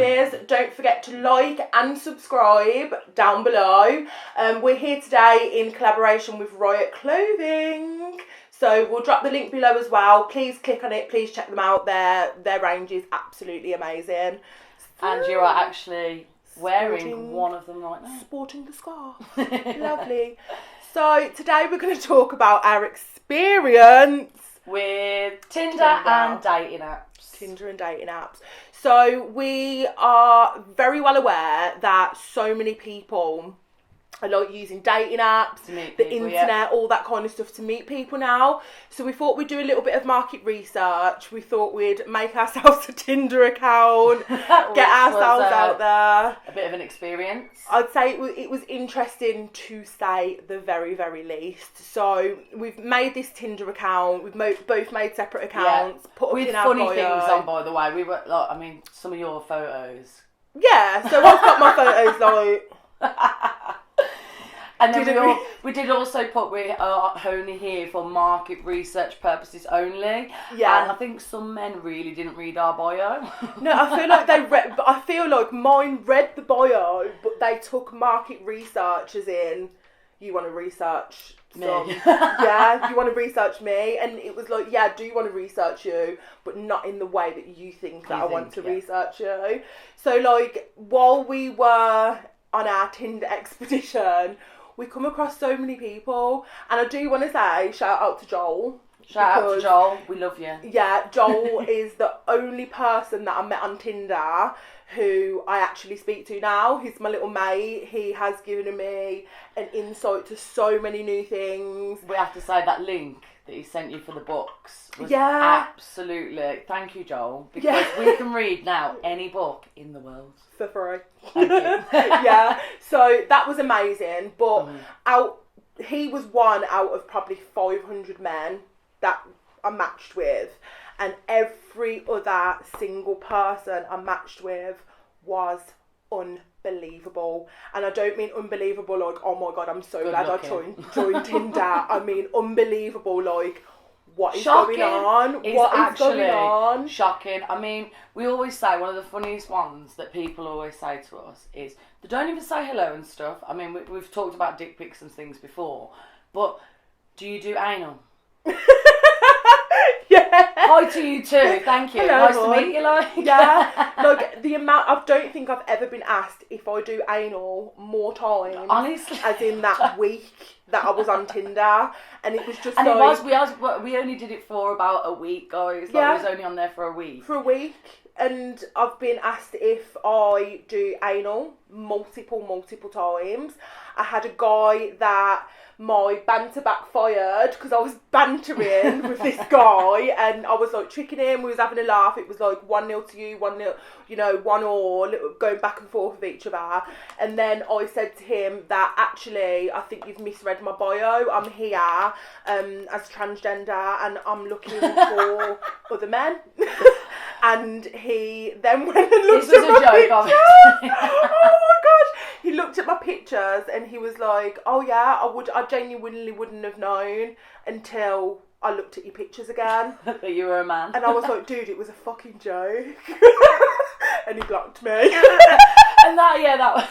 Brummies. Don't forget to like and subscribe down below. We're here today in collaboration with Riot Clothing. So we'll drop the link below as well. Please click on it. Please check them out. Their range is absolutely amazing. And you are actually wearing one of them right now. Sporting the scarf. Lovely. So today we're going to talk about our experience with Tinder and dating apps. Tinder and dating apps. So we are very well aware that so many people are like using dating apps, the internet, all that kind of stuff to meet people now. So we thought we'd do a little bit of market research. We thought we'd make ourselves a Tinder account, get ourselves out there. A bit of an experience. I'd say it was interesting to say the very, very least. So we've made this Tinder account. We've both made separate accounts. Put with up in our funny bio. things on, by the way. We were like, I mean, some of your photos. Yeah, so I've got my photos like. And then we did also put we are only here for market research purposes only. Yeah. And I think some men really didn't read our bio. No, I feel like they read, but I feel like mine read the bio, but they took market research as in, you want to research me. Yeah, you want to research me. And it was like, yeah, do you want to research you, but not in the way that you think that I want to research you. So like, while we were on our Tinder expedition, we come across so many people, and I do want to say shout out to Joel. Shout out to Joel, we love you. Yeah, Joel is the only person that I met on Tinder who I actually speak to now. He's my little mate. He has given me an insight to so many new things. We have to say that link that he sent you for the books was absolutely, thank you Joel, because we can read now any book in the world. For free. Thank you. Yeah, so that was amazing, but he was one out of probably 500 men that I matched with, and every other single person I matched with was unbelievable. And I don't mean unbelievable like, oh my god, I'm so glad I joined Tinder. I mean unbelievable like, what is going on? What is going on? Shocking. I mean, we always say, one of the funniest ones that people always say to us is, they don't even say hello and stuff. I mean, we've talked about dick pics and things before, but do you do anal? Yeah. Hi to you too, thank you. Hello, nice to meet you, like. Yeah, like the amount, I don't think I've ever been asked if I do anal more times. Honestly. As in that week that I was on Tinder, and it was just and like... we only did it for about a week, guys. Like, it was only on there for a week. For a week. And I've been asked if I do anal multiple times. I had a guy that my banter backfired because I was bantering with this guy, and I was like tricking him. We was having a laugh. It was like 1-0 to you, 1-0, 1-1, going back and forth with each other. And then I said to him that actually I think you've misread my bio. I'm here as transgender, and I'm looking for other men. And he then went and looked at my pictures. Oh my gosh! He looked at my pictures and he was like, "Oh yeah, I genuinely wouldn't have known until I looked at your pictures again." That you were a man. And I was like, "Dude, it was a fucking joke." And he blocked me. And that was.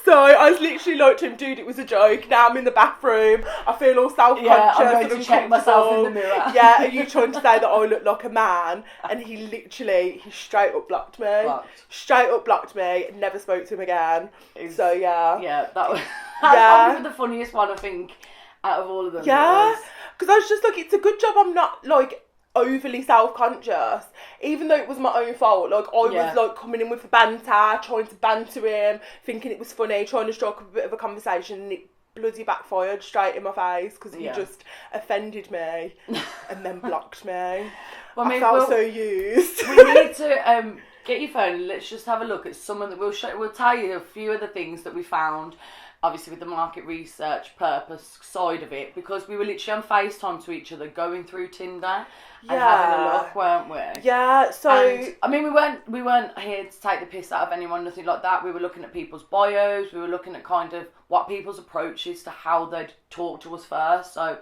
So I was literally like to him, "Dude, it was a joke. Now I'm in the bathroom. I feel all self-conscious." Yeah, I'm going to check myself in the mirror. Yeah, are you trying to say that I look like a man? And he straight up blocked me. Straight up blocked me. Never spoke to him again. So yeah. Yeah, that's probably the funniest one, I think, out of all of them. Yeah, because I was just like, it's a good job I'm not like overly self-conscious, even though it was my own fault. Like I was like coming in with the banter, trying to banter him, thinking it was funny, trying to strike up a bit of a conversation, and it bloody backfired straight in my face because he just offended me and then blocked me. Well, I felt so used. We need to get your phone and let's just have a look at some of the. We'll tell you a few of the things that we found. Obviously with the market research purpose side of it, because we were literally on FaceTime to each other going through Tinder and having a look, weren't we? Yeah, so... And, I mean, we weren't here to take the piss out of anyone, nothing like that. We were looking at people's bios, we were looking at kind of what people's approach is to how they'd talk to us first. So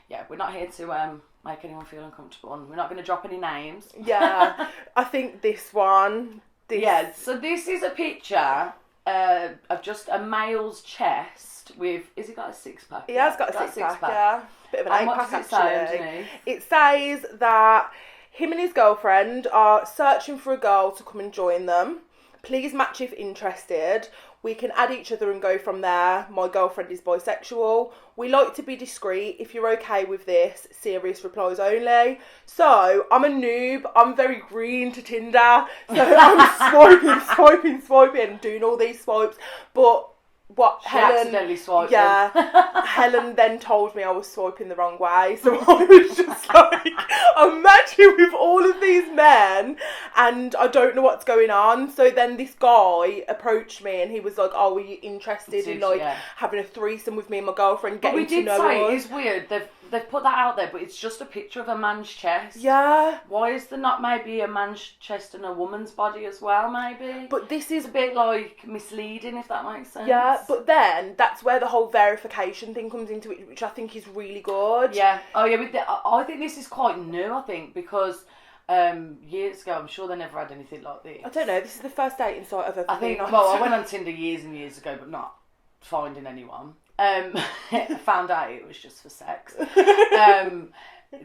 yeah, we're not here to make anyone feel uncomfortable, and we're not going to drop any names. Yeah, I think this one. Yeah, so this is a picture of just a male's chest with. Has he got a six pack? He has got a six pack. Yeah, bit of an And 8 what pack does it say actually. underneath? It says that him and his girlfriend are searching for a girl to come and join them. Please match if interested. We can add each other and go from there. My girlfriend is bisexual. We like to be discreet. If you're okay with this, serious replies only. So, I'm a noob. I'm very green to Tinder. So, I'm swiping, doing all these swipes. But what She Helen accidentally swiped yeah them. Helen then told me I was swiping the wrong way, so I was just like, I'm matching with all of these men and I don't know what's going on. So then this guy approached me and he was like, oh, were you interested in like having a threesome with me and my girlfriend, getting to know us? But we did say, it's weird, they've put that out there, but it's just a picture of a man's chest. Yeah. Why is there not maybe a man's chest and a woman's body as well, maybe? But this is a bit like misleading, if that makes sense. Yeah, but then that's where the whole verification thing comes into it, which I think is really good. Yeah. Oh yeah, I think this is quite new, I think, because years ago, I'm sure they never had anything like this. I don't know, this is the first dating site I've ever been on. Well, I went on Tinder years and years ago, but not finding anyone. Found out it was just for sex. That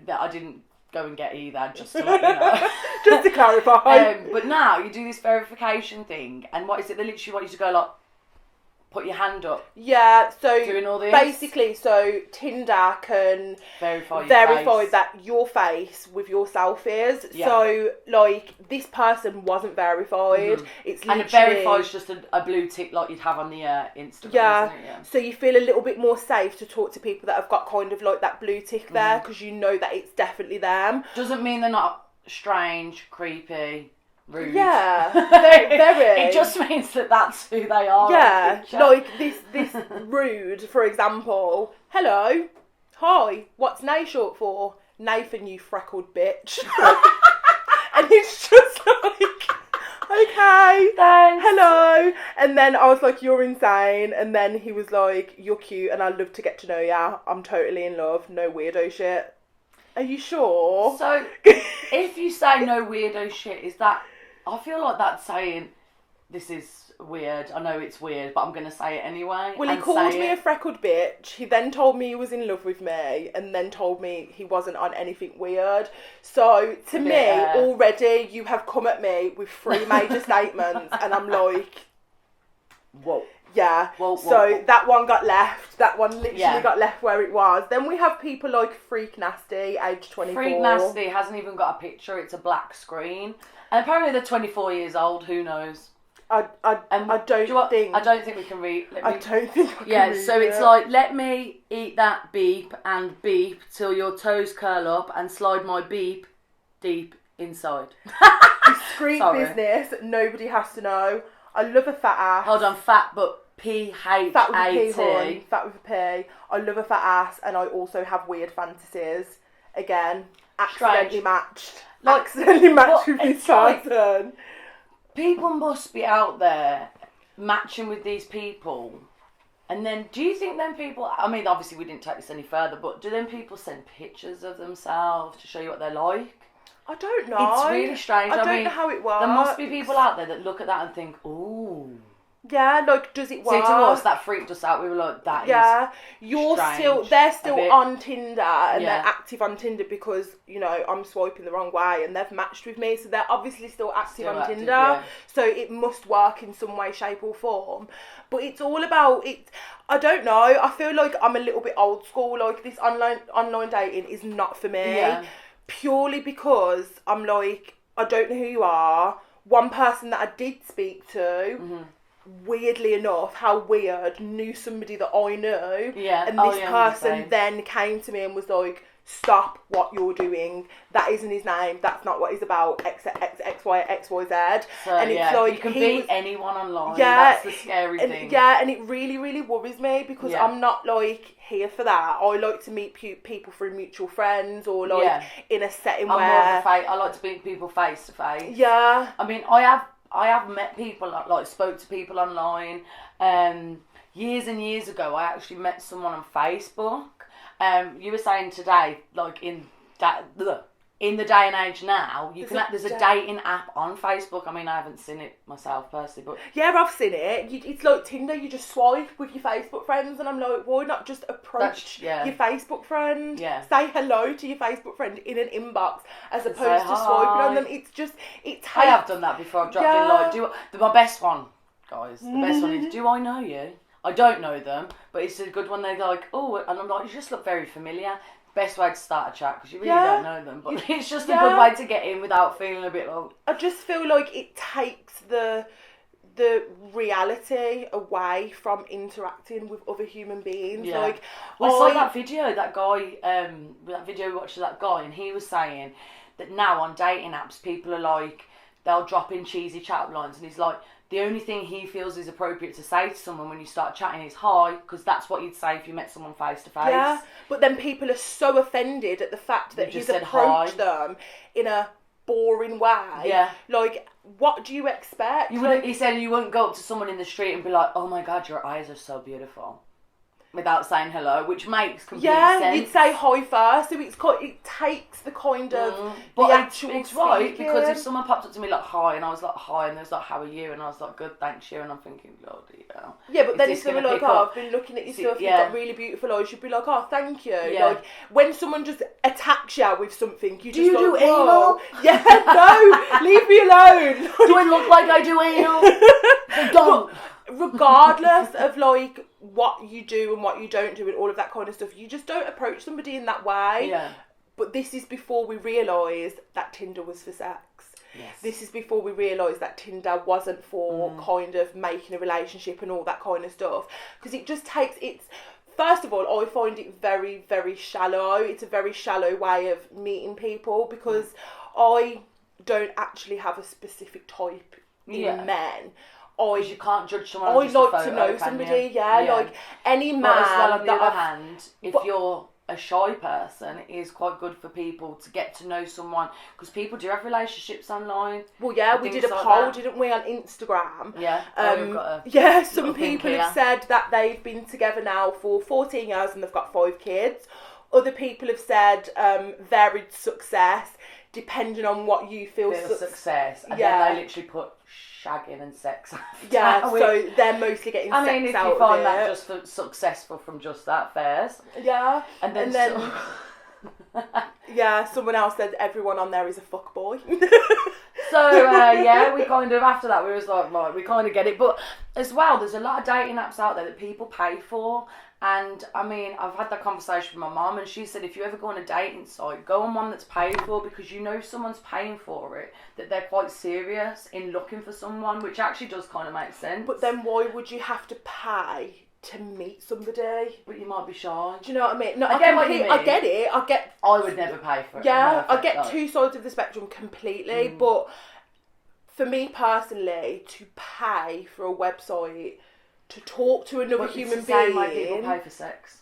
I didn't go and get either, just to let you know. Just to clarify. But now you do this verification thing, and what is it? They literally want you to go like, put your hand up. Yeah, so doing all this. Basically, so Tinder can verify that your face with your selfies. Yeah. So, like, this person wasn't verified. Mm-hmm. It's literally... And it verifies just a blue tick like you'd have on the Instagram, yeah. Isn't it? Yeah. So you feel a little bit more safe to talk to people that have got kind of like that blue tick there, because you know that it's definitely them. Doesn't mean they're not strange, creepy, rude. Yeah, very. It just means that that's who they are. Yeah, like this rude, for example. Hello, hi, what's Nay short for? Nathan, you freckled bitch. And it's just like, okay, thanks. Hello. And then I was like, you're insane. And then he was like, you're cute and I'd love to get to know ya. I'm totally in love. No weirdo shit. Are you sure? So, if you say no weirdo shit, is that... I feel like that's saying, this is weird. I know it's weird, but I'm going to say it anyway. Well, he called me a freckled bitch. He then told me he was in love with me, and then told me he wasn't on anything weird. So, to me, already, you have come at me with 3 major statements, and I'm like, whoa. Yeah, so that one got left. That one literally got left where it was. Then we have people like Freak Nasty, age 24. Freak Nasty hasn't even got a picture. It's a black screen. And apparently they're 24 years old. Who knows? I don't think we can read. I don't think I can Yeah, read so it. it's like, let me eat that beep and beep till your toes curl up and slide my beep deep inside. Discreet business. Nobody has to know. I love a fat ass. Hold on, fat but P-H-A-T. Fat with a P, hon. Fat with a P. I love a fat ass, and I also have weird fantasies. Again, accidentally matched. Like, accidentally matched with this person. Like, people must be out there matching with these people. And then, do you think then people... I mean, obviously we didn't take this any further, but do then people send pictures of themselves to show you what they're like? I don't know. It's really strange. I don't know how it works. There must be people out there that look at that and think, ooh. Yeah, like, does it work? See, to us, that freaked us out. We were like, that is they're still on Tinder, and they're active on Tinder because, you know, I'm swiping the wrong way, and they've matched with me, so they're obviously still active on Tinder. Yeah. So it must work in some way, shape, or form. But it's all about it. I don't know. I feel like I'm a little bit old school. Like, this online dating is not for me. Yeah. Purely because I'm like, I don't know who you are. One person that I did speak to, weirdly enough, how weird, knew somebody that I knew. Yeah. And this person then came to me and was like, stop what you're doing. That isn't his name. That's not what he's about. X, Y, X, Y, Z. So, and it's like, you can beat anyone online. Yeah. That's the scary thing. Yeah, and it really, really worries me because I'm not like here for that. I like to meet people through mutual friends or like in a setting where I like to meet people face to face. Yeah. I mean, I have met people, like spoke to people online. Years and years ago, I actually met someone on Facebook. You were saying today, like in the day and age now, there's a dating app on Facebook. I mean, I haven't seen it myself personally, but yeah, I've seen it. It's like Tinder. You just swipe with your Facebook friends, and I'm like, why not just approach your Facebook friend? Yeah. Say hello to your Facebook friend in an inbox as opposed to swiping on them. It takes. I have done that before. I've dropped in like my best one, guys. The best one is, do I know you? I don't know them, but it's a good one. They're like, oh, and I'm like, you just look very familiar. Best way to start a chat because you really don't know them, but it's just a good way to get in without feeling a bit like. I just feel like it takes the reality away from interacting with other human beings. Yeah. Like, I saw that video. That guy, that video we watched of that guy, and he was saying that now on dating apps, people are like, they'll drop in cheesy chat lines, and he's like, the only thing he feels is appropriate to say to someone when you start chatting is hi, because that's what you'd say if you met someone face to face. Yeah, but then people are so offended at the fact that he's approached them in a boring way. Yeah. Like, what do you expect? He said you wouldn't go up to someone in the street and be like, oh my God, your eyes are so beautiful, without saying hello, which makes complete sense. Yeah, you'd say hi first, so it takes the kind of the actual it's right, speaking. because if someone popped up to me like hi, and I was like hi, and they was like how are you, and I was like good, thanks you, and I'm thinking bloody hell. Yeah, but then if they were like, oh, I've been looking at your stuff, you've got really beautiful eyes, you'd be like, oh, thank you. Yeah. Like, when someone just attacks you with something, you do you do whoa. anal? Yeah, no, leave me alone. Do I look like I do anal? I don't. Regardless of like what you do and what you don't do and all of that kind of stuff, you just don't approach somebody in that way. Yeah. But this is before we realised that Tinder was for sex. Yes. This is before we realised that Tinder wasn't for kind of making a relationship and all that kind of stuff. Because it just takes, first of all, I find it very, very shallow. It's a very shallow way of meeting people because I don't actually have a specific type in men. Because you can't judge someone. I like to know somebody, like any man. But as well, on the other hand, if you're a shy person, it is quite good for people to get to know someone, because people do have relationships online. Well, yeah, we did a poll, didn't we, on Instagram? Yeah. Some people have said that they've been together now for 14 years and they've got 5 kids. Other people have said varied success, depending on what you feel. Success, and then they literally put shagging and sex after. Yeah, so they're mostly getting sex out of it. I mean, if you find that just for successful from just that, fairs. Yeah. And then yeah, someone else said everyone on there is a fuckboy. So, we kind of, after that, we was like, right, we kind of get it. But as well, there's a lot of dating apps out there that people pay for. And, I mean, I've had that conversation with my mum, and she said if you ever go on a dating site, go on one that's paid for, because you know if someone's paying for it, that they're quite serious in looking for someone, which actually does kind of make sense. But then why would you have to pay to meet somebody? But you might be shy. Do you know what I mean? No, I get what you mean. I get it. I would never pay for it. Yeah, I get two sides of the spectrum completely, but for me personally, to pay for a website to talk to another human being. It's the same way people pay for sex.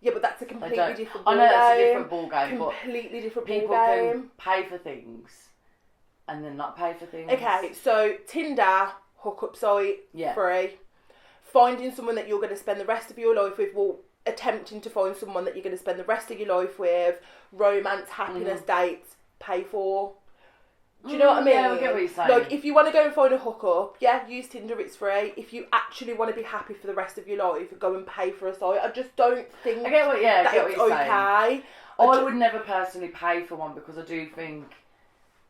Yeah, but that's a completely different ballgame. I know that's a different ballgame, but completely different people ballgame. can pay for things and then not pay for things. Okay, so Tinder, hookup site, free. Finding someone that you're going to spend the rest of your life with, well, attempting to find someone that you're going to spend the rest of your life with, romance, happiness, dates, pay for. Do you know what I mean? Yeah, I get what you're saying. Like, if you want to go and find a hookup, use Tinder, it's free. If you actually want to be happy for the rest of your life, go and pay for a site. I just don't think I get what you're saying. I would never personally pay for one, because I do think,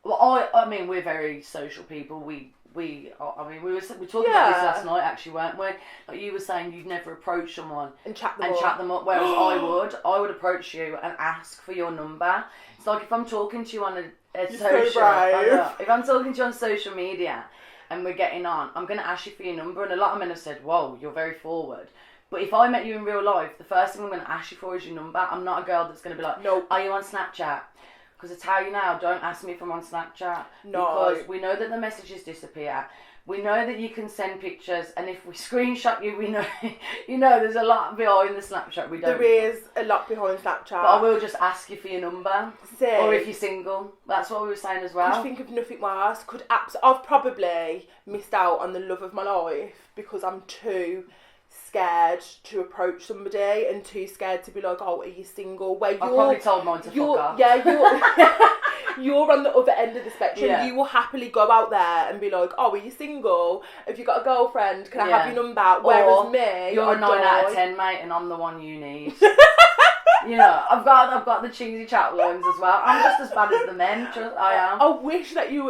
well, I mean, we're very social people. We were talking about this last night, actually, weren't we? Like, you were saying you'd never approach someone and chat them up, whereas I would approach you and ask for your number. It's like if I'm talking to you on a social, if I'm talking to you on social media and we're getting on, I'm going to ask you for your number, and a lot of men have said, whoa, you're very forward. But if I met you in real life, the first thing I'm going to ask you for is your number. I'm not a girl that's going to be like, no, are you on Snapchat? Because I tell you now, don't ask me if I'm on Snapchat. No. Because we know that the messages disappear. We know that you can send pictures, and if we screenshot you, we know, there's a lot behind the Snapchat. There is a lot behind Snapchat. But I will just ask you for your number. See, or if you're single. That's what we were saying as well. Could you think of nothing worse? I've probably missed out on the love of my life because I'm too scared to approach somebody and too scared to be like, oh, are you single? Where I probably told mine to fuck off. Yeah, you're on the other end of the spectrum. Yeah. You will happily go out there and be like, oh, are you single? Have you got a girlfriend? Can I have your number? Whereas me, you're a 9 out of 10, mate, and I'm the one you need. You know, I've got the cheesy chat lines as well. I'm just as bad as the men. I am. I wish that you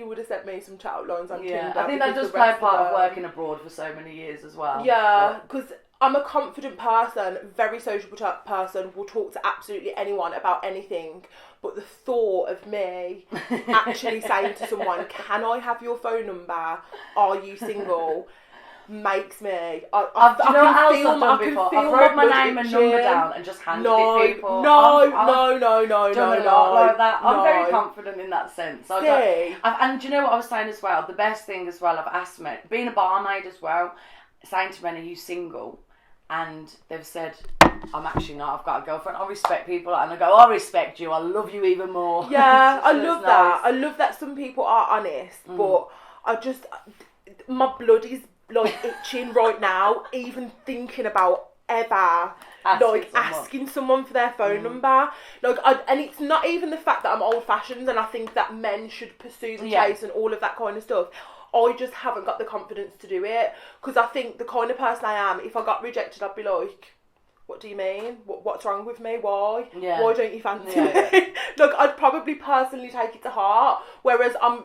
would have sent me some chat lines on Tinder. I think that does play a part of working abroad for so many years as well. Yeah, because I'm a confident person, very sociable person, will talk to absolutely anyone about anything. But the thought of me actually saying to someone, "Can I have your phone number? Are you single?" makes me. Do you know what else I've done before? I've wrote my name and number down and just handed it people. No, like that. I'm very confident in that sense. And do you know what I was saying as well? The best thing as well, I've asked me, being a barmaid as well, saying to men, are you single? And they've said, I'm actually not, I've got a girlfriend. I respect people, and I go, I respect you, I love you even more. Yeah, I love that. I love that some people are honest, but my blood is like itching right now, even thinking about ever asking someone for their phone number. And it's not even the fact that I'm old fashioned and I think that men should pursue the chase and all of that kind of stuff. I just haven't got the confidence to do it, because I think the kind of person I am, if I got rejected, I'd be like, what do you mean? What's wrong with me? Why? Yeah. Why don't you fancy me? Yeah. I'd probably personally take it to heart, whereas I'm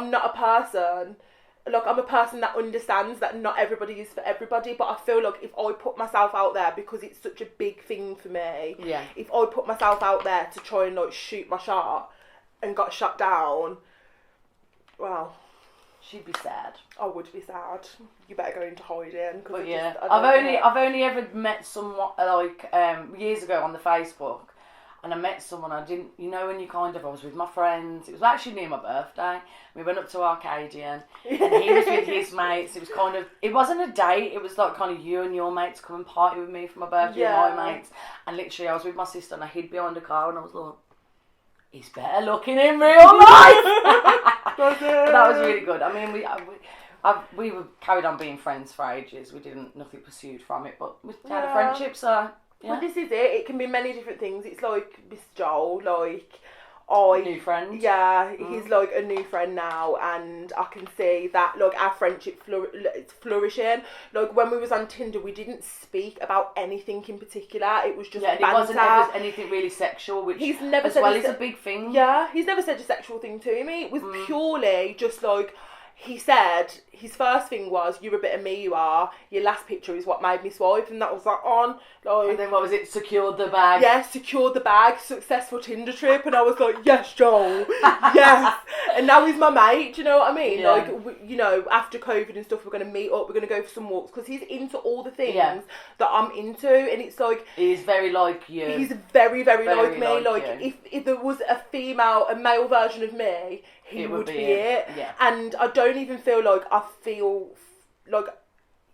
not a person. I'm a person that understands that not everybody is for everybody, but I feel like if I put myself out there, because it's such a big thing for me, if I put myself out there to try and shoot my shot and got shot down, well, she'd be sad. I would be sad. You better go into hiding. But I've only ever met someone years ago on the Facebook. And I met someone I didn't, when you I was with my friends. It was actually near my birthday. We went up to Arcadian and he was with his mates. It was it wasn't a date. It was you and your mates come and party with me for my birthday and my mates. And literally I was with my sister and I hid behind a car and I was like, he's better looking in real life. But that was really good. I mean, we were carried on being friends for ages. Nothing pursued from it, but we had a friendship, so... Yeah. Well, this is it. It can be many different things. It's like Mr. Joel, new friend. Yeah, he's a new friend now, and I can see that our friendship it's flourishing. When we was on Tinder, we didn't speak about anything in particular. It was just banter. It wasn't ever anything really sexual, which he's never said is a big thing. Yeah, he's never said a sexual thing to me. It was purely just he said his first thing was, you're a bit of me, you are. Your last picture is what made me swipe, and that was on. And then what was it? Secured the bag. Yeah, secured the bag. Successful Tinder trip, and I was like, yes, Joel, yes. And now he's my mate. Do you know what I mean? Yeah. After COVID and stuff, we're gonna meet up. We're gonna go for some walks because he's into all the things that I'm into, and it's he's very like you. He's very, very like me. If there was a male version of me, he would be it. Yeah. And I don't even feel I feel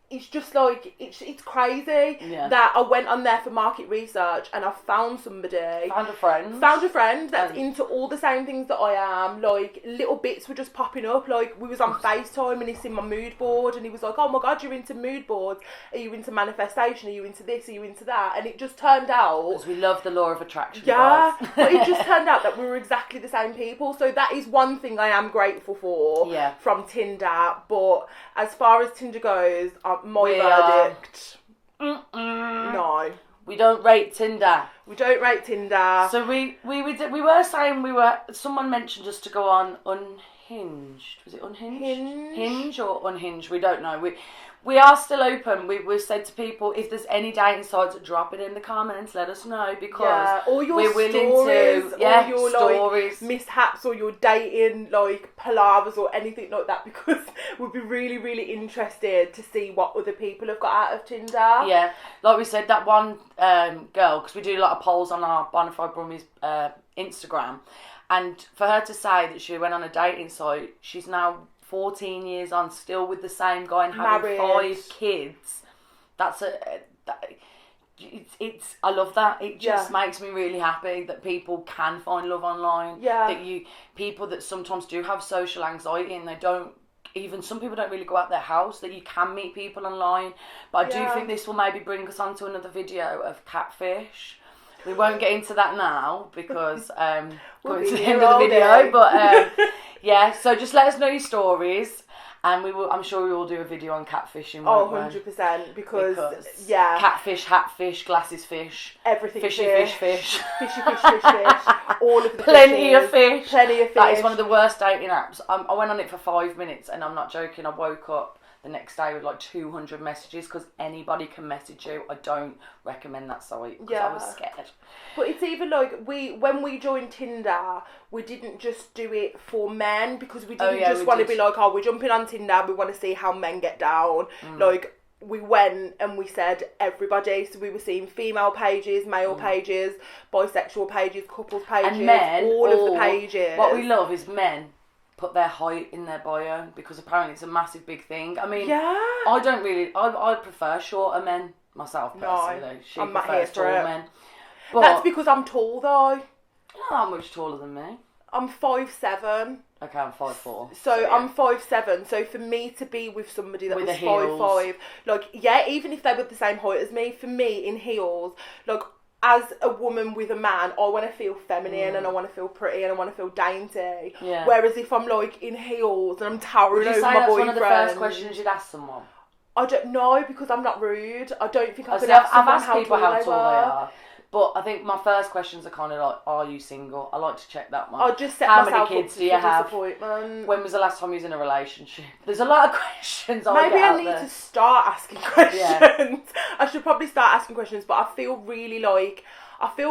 it's just it's crazy that I went on there for market research and I found somebody. Found a friend that's into all the same things that I am. Little bits were just popping up. We was on FaceTime and he's seen my mood board and he was like, oh my God, you're into mood boards. Are you into manifestation? Are you into this? Are you into that? And it just turned out... Because we love the law of attraction. Yeah, but it just turned out that we were exactly the same people. So that is one thing I am grateful for from Tinder. But as far as Tinder goes... my verdict. No. We don't rate Tinder. So we were saying someone mentioned us to go on Unhinged. Was it Unhinged? Hinge or Unhinged? We don't know. We are still open. We've said to people, if there's any dating sites, drop it in the comments. Let us know, because all your we're willing to. All your stories, mishaps, or your dating palavers or anything like that, because we'd be really, really interested to see what other people have got out of Tinder. Yeah, like we said, that one girl, because we do a lot of polls on our Bonafide Brummies Instagram, and for her to say that she went on a dating site, she's now 14 years on, still with the same guy and having 5 kids. It's I love that. It just makes me really happy that people can find love online. Yeah. People that sometimes do have social anxiety and they don't even some people don't really go out their house, that you can meet people online. But I do think this will maybe bring us on to another video of catfish. We won't get into that now because we'll going to the end of the video. But yeah, so just let us know your stories. And I'm sure we will do a video on catfishing. Oh, 100%. Because yeah. Catfish, hatfish, glasses fish. Everything Fishy fish. fish. Fishy fish. All of the Plenty of fish. Plenty of fish. That is one of the worst dating apps. I went on it for 5 minutes and I'm not joking. I woke up the next day with like 200 messages because anybody can message you. I don't recommend that site because I was scared. But it's even like when we joined Tinder, we didn't just do it for men because we didn't just want to be like, oh, we're jumping on Tinder, we want to see how men get down. Like, we went and we said everybody, so we were seeing female pages, male pages, bisexual pages, couples pages, and men, all of the pages. What we love is men put their height in their bio because apparently it's a massive big thing. I mean, I don't really, I prefer shorter men myself personally. She I'm not prefers here for tall it. men. But that's because I'm tall though. You're not that much taller than me. I'm 5'7". Okay, I'm 5'4". So yeah. I'm 5'7". So for me to be with somebody that with was 5'5", like even if they were the same height as me, for me in heels, like as a woman with a man, I want to feel feminine and I want to feel pretty and I want to feel dainty. Yeah. Whereas if I'm like in heels and I'm towering over my boyfriend, that's one of the first questions you'd ask someone? I don't know because I'm not rude. I don't think I could I've ask someone asked people how tall they are. But I think my first questions are kind of like, are you single? I like to check that one. I just set how myself many kids up do you have? When was the last time you was in a relationship? There's a lot of questions. Maybe I need to start asking questions. Yeah. I should probably start asking questions, but I feel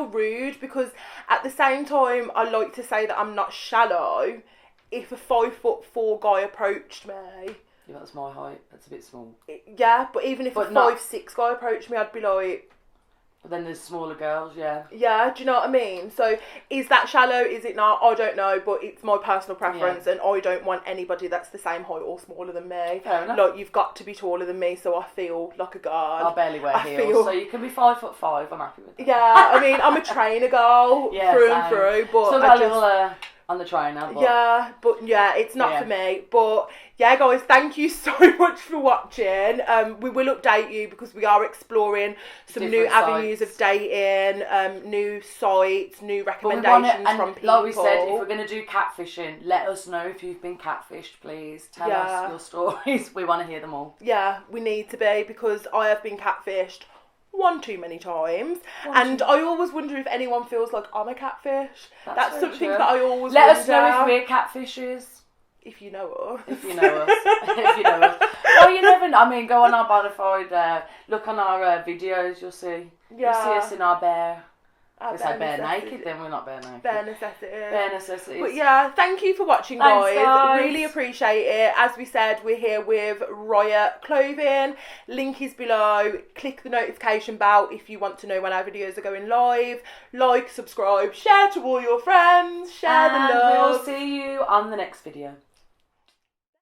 rude because at the same time I like to say that I'm not shallow. If a 5'4" guy approached me, yeah, that's my height. That's a bit small. Yeah, but even if a 5'6" guy approached me, I'd be like. But then there's smaller girls, yeah. Yeah, do you know what I mean? So, is that shallow? Is it not? I don't know, but it's my personal preference, and I don't want anybody that's the same height or smaller than me. Fair enough. Like, you've got to be taller than me, so I feel like a girl. I barely wear heels, so you can be 5'5". I'm happy with that. Yeah, I mean, I'm a trainer girl through and through, but still got a little on the trainer. But yeah, it's not for me. But yeah, guys, thank you so much for watching. We will update you because we are exploring some new avenues of dating, new sites, new recommendations from people. Like we said, if we're going to do catfishing, let us know if you've been catfished, please. Tell us your stories. We want to hear them all. Yeah, we need to be, because I have been catfished one too many times, and I always wonder if anyone feels like I'm a catfish. That's something that I always let wonder. us know if we're catfishes. If you know us. If you know us. If you know us. Well, you never know. I mean, go on our Bonafide, look on our videos, you'll see. You'll see us in our bare. We say bare naked, then we're not bare naked. Bare necessities. Bare necessities. But yeah, thank you for watching, Thanks, guys. Really appreciate it. As we said, we're here with Riot Clothing. Link is below. Click the notification bell if you want to know when our videos are going live. Like, subscribe, share to all your friends. Share the love. We'll see you on the next video.